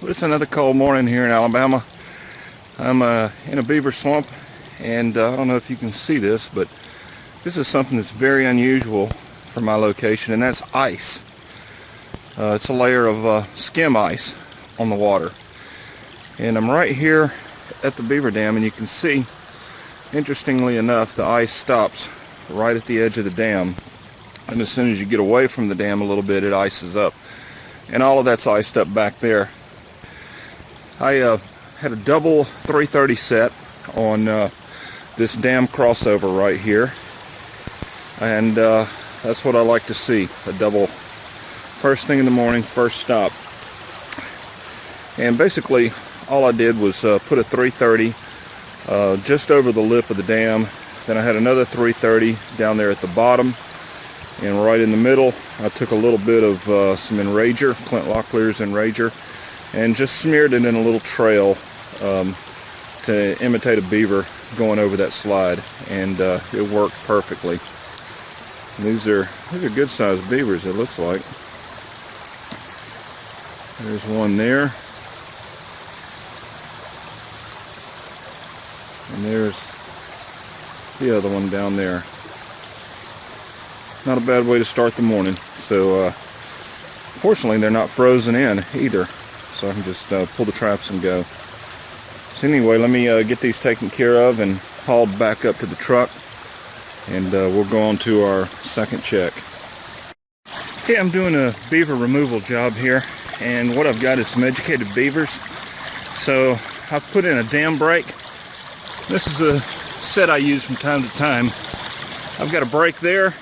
It's another cold morning here in Alabama. I'm in a beaver swamp, and I don't know if you can see this, but this is something that's very unusual for my location, and that's ice. It's a layer of skim ice on the water. And I'm right here at the beaver dam, and you can see, interestingly enough, the ice stops right at the edge of the dam. And as soon as you get away from the dam a little bit, it ices up. And all of that's iced up back there. I had a double 330 set on this dam crossover right here. And that's what I like to see, a double. First thing in the morning, first stop. And basically, all I did was put a 330 just over the lip of the dam. Then I had another 330 down there at the bottom. And right in the middle, I took a little bit of some Enrager, Clint Locklear's Enrager, and just smeared it in a little trail to imitate a beaver going over that slide. And it worked perfectly. And these are good sized beavers, it looks like. There's one there. And there's the other one down there. Not a bad way to start the morning. So fortunately they're not frozen in either, so I can just pull the traps and go. So anyway, let me get these taken care of and hauled back up to the truck, and we'll go on to our second check. Okay, I'm doing a beaver removal job here, and what I've got is some educated beavers. So I've put in a dam brake. This is a set I use from time to time. I've got a brake there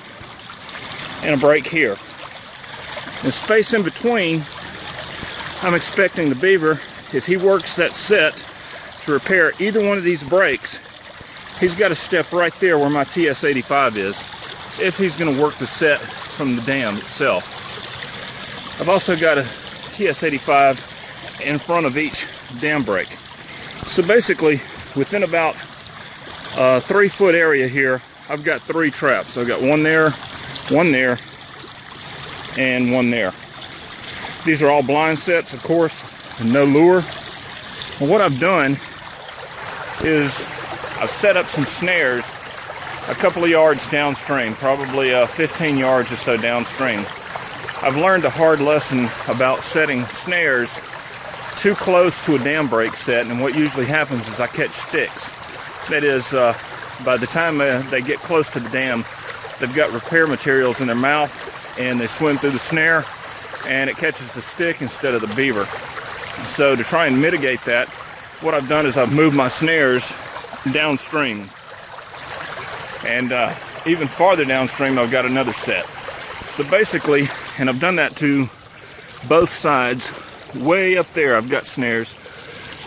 and a brake here. The space in between, I'm expecting the beaver, if he works that set to repair either one of these brakes, he's got to step right there where my TS-85 is, if he's going to work the set from the dam itself. I've also got a TS-85 in front of each dam brake. So basically, within about a 3-foot area here, I've got 3 traps. I've got one there, and one there. These are all blind sets, of course, and no lure. And what I've done is I've set up some snares a couple of yards downstream, probably 15 yards or so downstream. I've learned a hard lesson about setting snares too close to a dam brake set, and what usually happens is I catch sticks. That is, by the time they get close to the dam, they've got repair materials in their mouth, and they swim through the snare, and it catches the stick instead of the beaver. So to try and mitigate that, what I've done is I've moved my snares downstream. And even farther downstream, I've got another set. So basically, and I've done that to both sides, way up there I've got snares.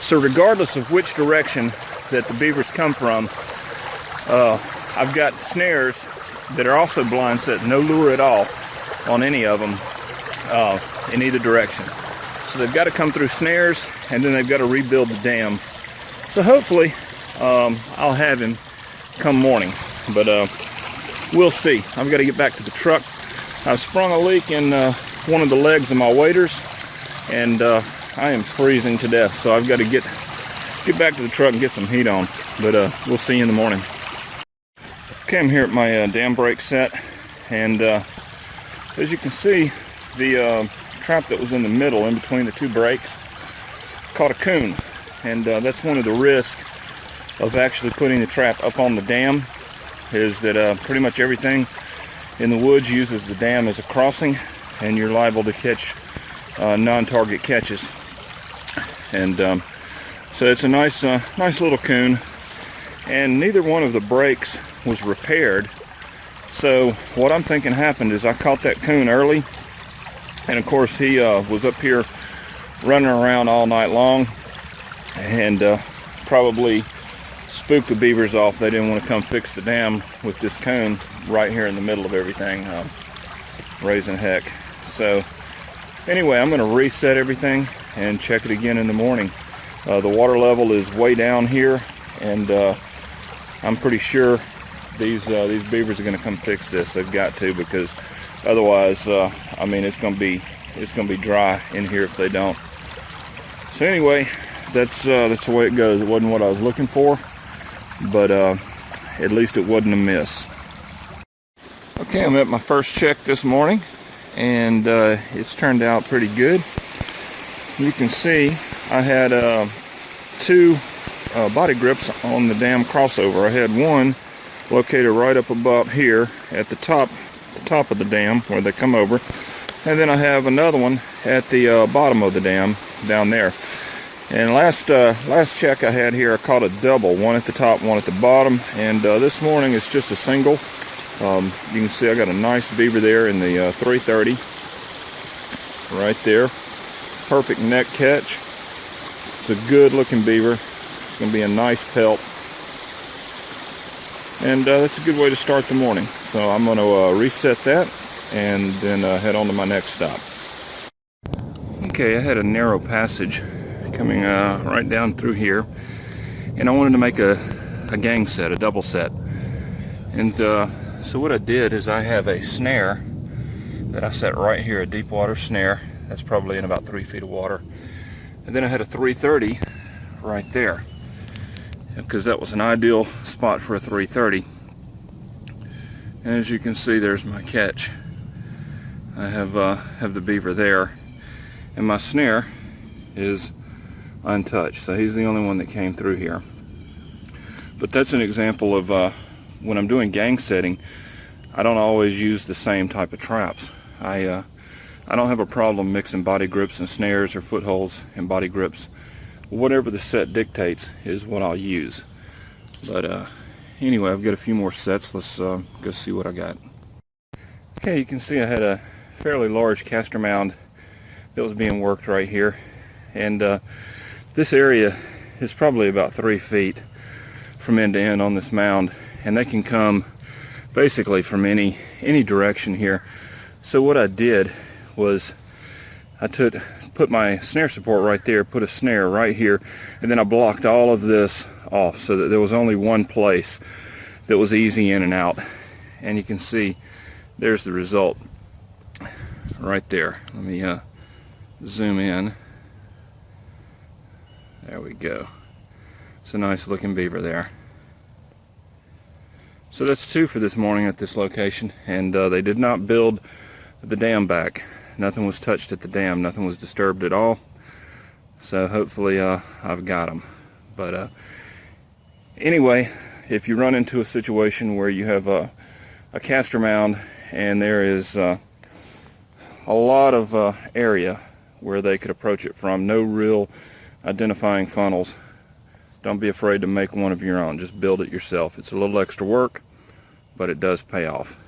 So regardless of which direction that the beavers come from, I've got snares that are also blind set, no lure at all on any of them in either direction. So they've got to come through snares, and then they've got to rebuild the dam. So hopefully I'll have him come morning, but we'll see. I've got to get back to the truck. I've sprung a leak in one of the legs of my waders, and I am freezing to death. So I've got to get back to the truck and get some heat on, but we'll see you in the morning. Okay, I'm here at my dam brake set, and as you can see, the trap that was in the middle, in between the 2 brakes, caught a coon. And that's one of the risks of actually putting the trap up on the dam, is that pretty much everything in the woods uses the dam as a crossing, and you're liable to catch non-target catches. And so it's a nice little coon, and neither one of the brakes was repaired. So what I'm thinking happened is I caught that coon early, and of course he was up here running around all night long, and probably spooked the beavers off. They didn't want to come fix the dam with this coon right here in the middle of everything, raising heck. So anyway, I'm going to reset everything and check it again in the morning. The water level is way down here, and I'm pretty sure these beavers are going to come fix this. They've got to, because otherwise, I mean, it's going to be dry in here if they don't. So anyway, that's the way it goes. It wasn't what I was looking for, but at least it wasn't a miss. Okay, I'm at my first check this morning, and it's turned out pretty good. You can see I had 2 body grips on the dam crossover. I had one located right up above here at the top of the dam where they come over, and then I have another one at the bottom of the dam down there. And last check I had here, I caught a double, one at the top, one at the bottom, and this morning it's just a single. You can see I got a nice beaver there in the 330 right there. Perfect neck catch. It's a good looking beaver. It's going to be a nice pelt, and that's a good way to start the morning. So I'm going to reset that and then head on to my next stop. Okay, I had a narrow passage coming right down through here, and I wanted to make a gang set, a double set. And so what I did is I have a snare that I set right here, a deep water snare that's probably in about 3 feet of water, and then I had a 330 right there because that was an ideal spot for a 330. And as you can see, there's my catch. I have the beaver there, and my snare is untouched, so he's the only one that came through here. But that's an example of when I'm doing gang setting, I don't always use the same type of traps. I don't have a problem mixing body grips and snares, or footholds and body grips. Whatever the set dictates is what I'll use. But anyway, I've got a few more sets. Let's go see what I got. Okay, you can see I had a fairly large caster mound that was being worked right here, and this area is probably about 3 feet from end to end on this mound, and they can come basically from any direction here. So what I did was I put my snare support right there, put a snare right here, and then I blocked all of this off so that there was only one place that was easy in and out. And you can see there's the result right there. Let me zoom in. There we go. It's a nice looking beaver there. So that's 2 for this morning at this location, and they did not build the dam back. Nothing was touched at the dam, nothing was disturbed at all. So hopefully I've got them. But anyway, if you run into a situation where you have a caster mound and there is a lot of area where they could approach it from, no real identifying funnels, don't be afraid to make one of your own. Just build it yourself. It's a little extra work, but it does pay off.